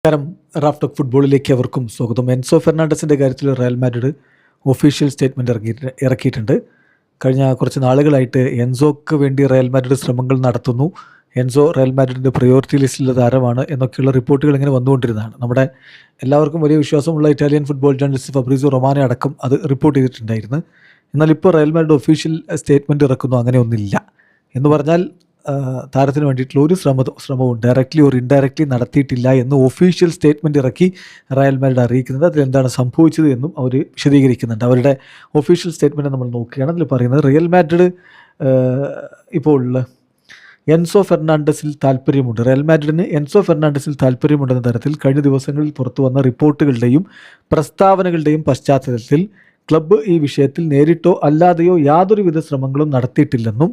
നമസ്കാരം. Raf talk ഫുട്ബോളിലേക്ക് അവർക്കും സ്വാഗതം. എൻസോ ഫെർണാണ്ടസിൻ്റെ കാര്യത്തിൽ റയൽ മാഡ്രിഡ് ഒഫീഷ്യൽ സ്റ്റേറ്റ്മെൻറ്റ് ഇറക്കിയിട്ടുണ്ട്. കഴിഞ്ഞ കുറച്ച് നാളുകളായിട്ട് എൻസോക്ക് വേണ്ടി റയൽ മാഡ്രിഡ് ശ്രമങ്ങൾ നടത്തുന്നു, എൻസോ റയൽ മാഡ്രിഡിൻ്റെ പ്രയോറിറ്റി ലിസ്റ്റിലുള്ള താരമാണ് എന്നൊക്കെയുള്ള റിപ്പോർട്ടുകൾ ഇങ്ങനെ വന്നുകൊണ്ടിരുന്നതാണ്. നമ്മുടെ എല്ലാവർക്കും വലിയ വിശ്വാസമുള്ള ഇറ്റാലിയൻ ഫുട്ബോൾ ജേർണലിസ്റ്റ് ഫബ്രീസോ റൊമാനോ അടക്കം അത് റിപ്പോർട്ട് ചെയ്തിട്ടുണ്ടായിരുന്നു. എന്നാൽ ഇപ്പോൾ റയൽ മാഡ്രിഡ് ഒഫീഷ്യൽ സ്റ്റേറ്റ്മെൻറ്റ് ഇറക്കുന്നു. അങ്ങനെ ഒന്നില്ല എന്ന് പറഞ്ഞാൽ താരത്തിന് വേണ്ടിയിട്ടുള്ള ഒരു ശ്രമവും ഡയറക്റ്റ്ലി ഓർ ഇൻഡയറക്റ്റ്ലി നടത്തിയിട്ടില്ല എന്ന് ഒഫീഷ്യൽ സ്റ്റേറ്റ്മെൻറ്റ് ഇറക്കി റയൽ മാഡ്രിഡ് അറിയിക്കുന്നത്. അതിലെന്താണ് സംഭവിച്ചത് എന്നും അവർ വിശദീകരിക്കുന്നുണ്ട്. അവരുടെ ഒഫീഷ്യൽ സ്റ്റേറ്റ്മെൻറ്റ് നമ്മൾ നോക്കുകയാണ്. അതിൽ പറയുന്നത് റയൽ മാഡ്രിഡ് ഇപ്പോൾ എൻസോ ഫെർണാണ്ടസിൽ താല്പര്യമുണ്ട്. റയൽ മാഡ്രിഡിന് എൻസോ ഫെർണാണ്ടസിൽ താല്പര്യമുണ്ടെന്ന തരത്തിൽ കഴിഞ്ഞ ദിവസങ്ങളിൽ പുറത്തു വന്ന റിപ്പോർട്ടുകളുടെയും പ്രസ്താവനകളുടെയും പശ്ചാത്തലത്തിൽ ക്ലബ്ബ് ഈ വിഷയത്തിൽ നേരിട്ടോ അല്ലാതെയോ യാതൊരുവിധ ശ്രമങ്ങളും നടത്തിയിട്ടില്ലെന്നും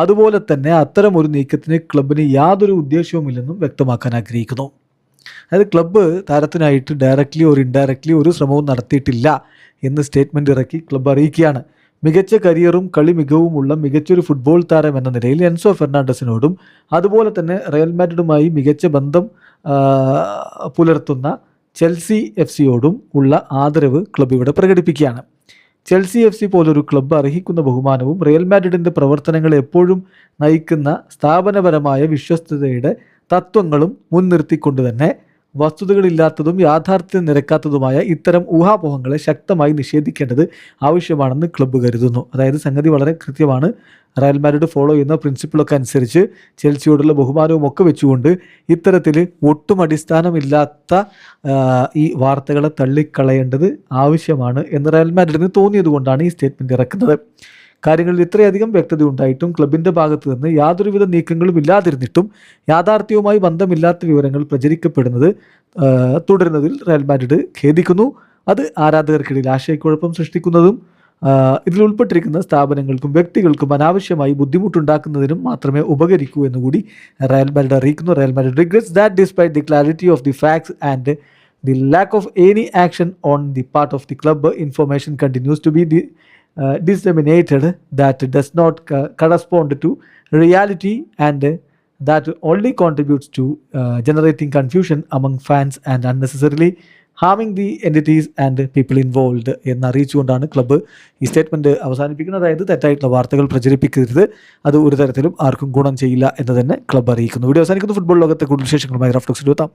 അതുപോലെ തന്നെ അത്തരമൊരു നീക്കത്തിന് ക്ലബിന് യാതൊരു ഉദ്ദേശവുമില്ലെന്നും വ്യക്തമാക്കാൻ ആഗ്രഹിക്കുന്നു. അതായത് ക്ലബ്ബ് താരത്തിനായിട്ട് ഡയറക്റ്റ്ലി ഓർ ഇൻഡയറക്റ്റ്ലി ഒരു ശ്രമവും നടത്തിയിട്ടില്ല എന്ന് സ്റ്റേറ്റ്മെൻറ്റ് ഇറക്കി ക്ലബ്ബ് അറിയിക്കുകയാണ്. മികച്ച കരിയറും കളി മികവുമുള്ള മികച്ചൊരു ഫുട്ബോൾ താരം എന്ന നിലയിൽ എൻസോ ഫെർണാണ്ടസിനോടും അതുപോലെ തന്നെ റയൽ മാഡ്രിഡുമായി മികച്ച ബന്ധം പുലർത്തുന്ന ചെൽസി FC-യോടും ഉള്ള ആദരവ് ക്ലബ്ബ് ഇവിടെ പ്രകടിപ്പിക്കുകയാണ്. ചെൽസി FC പോലൊരു ക്ലബ്ബ് അർഹിക്കുന്ന ബഹുമാനവും റയൽ മാഡ്രിഡിൻ്റെ പ്രവർത്തനങ്ങളെ എപ്പോഴും നയിക്കുന്ന സ്ഥാപനപരമായ വിശ്വസ്തതയുടെ തത്വങ്ങളും മുൻനിർത്തിക്കൊണ്ട് തന്നെ വസ്തുതകളില്ലാത്തതും യാഥാർത്ഥ്യം നിരക്കാത്തതുമായ ഇത്തരം ഊഹാപോഹങ്ങളെ ശക്തമായി നിഷേധിക്കേണ്ടത് ആവശ്യമാണെന്ന് ക്ലബ്ബ് കരുതുന്നു. അതായത് സംഗതി വളരെ കൃത്യമാണ്. റയൽ മാഡ്രിഡ് ഫോളോ ചെയ്യുന്ന പ്രിൻസിപ്പിളൊക്കെ അനുസരിച്ച് ചെൽസിയോടുള്ള ബഹുമാനവും ഒക്കെ വെച്ചുകൊണ്ട് ഇത്തരത്തിൽ ഒട്ടും അടിസ്ഥാനമില്ലാത്ത ഈ വാർത്തകളെ തള്ളിക്കളയേണ്ടത് ആവശ്യമാണ് എന്ന് റയൽ മാഡ്രിഡിന് തോന്നിയതുകൊണ്ടാണ് ഈ സ്റ്റേറ്റ്മെൻറ്റ് ഇറക്കുന്നത്. കാര്യങ്ങളിൽ ഇത്രയധികം വ്യക്തത ഉണ്ടായിട്ടും ക്ലബിൻ്റെ ഭാഗത്തു നിന്ന് യാതൊരുവിധ നീക്കങ്ങളും ഇല്ലാതിരുന്നിട്ടും യാഥാർത്ഥ്യവുമായി ബന്ധമില്ലാത്ത വിവരങ്ങൾ പ്രചരിക്കപ്പെടുന്നത് തുടരുന്നതിൽ റയൽ മാഡ്രിഡ് ഖേദിക്കുന്നു. അത് ആരാധകർക്കിടയിൽ ആശയക്കുഴപ്പം സൃഷ്ടിക്കുന്നതും ഇതിൽ ഉൾപ്പെട്ടിരിക്കുന്ന സ്ഥാപനങ്ങൾക്കും വ്യക്തികൾക്കും അനാവശ്യമായി ബുദ്ധിമുട്ടുണ്ടാക്കുന്നതിനും മാത്രമേ ഉപകരിക്കൂ എന്നുകൂടി റയൽ മാഡ്രിഡ് അറിയിക്കുന്നു. Real Madrid regrets that despite the clarity of the facts and the lack of any action on the part of the club, information continues to be disseminated that does not correspond to reality and that only contributes to generating confusion among fans and unnecessarily harming the entities and people involved എന്നറിയിച്ചുകൊണ്ടാണ് club ഈ statement അവസാനിപ്പിക്കുന്നത്. അതായത് തെറ്റായിട്ടുള്ള വാർത്തകൾ പ്രചരിപ്പിക്കരുത്, അത് ഒരു തരത്തിലും ആർക്കും ഗുണം ചെയ്യില്ല എന്ന് തന്നെ ക്ലബ്ബ് അറിയിക്കുന്നു. വീഡിയോ അവസാനിക്കുന്നു. ഫുട്ബോൾ ലോകത്തെ കൂടുതൽ വിശേഷങ്ങളുമായി റാഫ് ടോക്സിൽ എത്താം.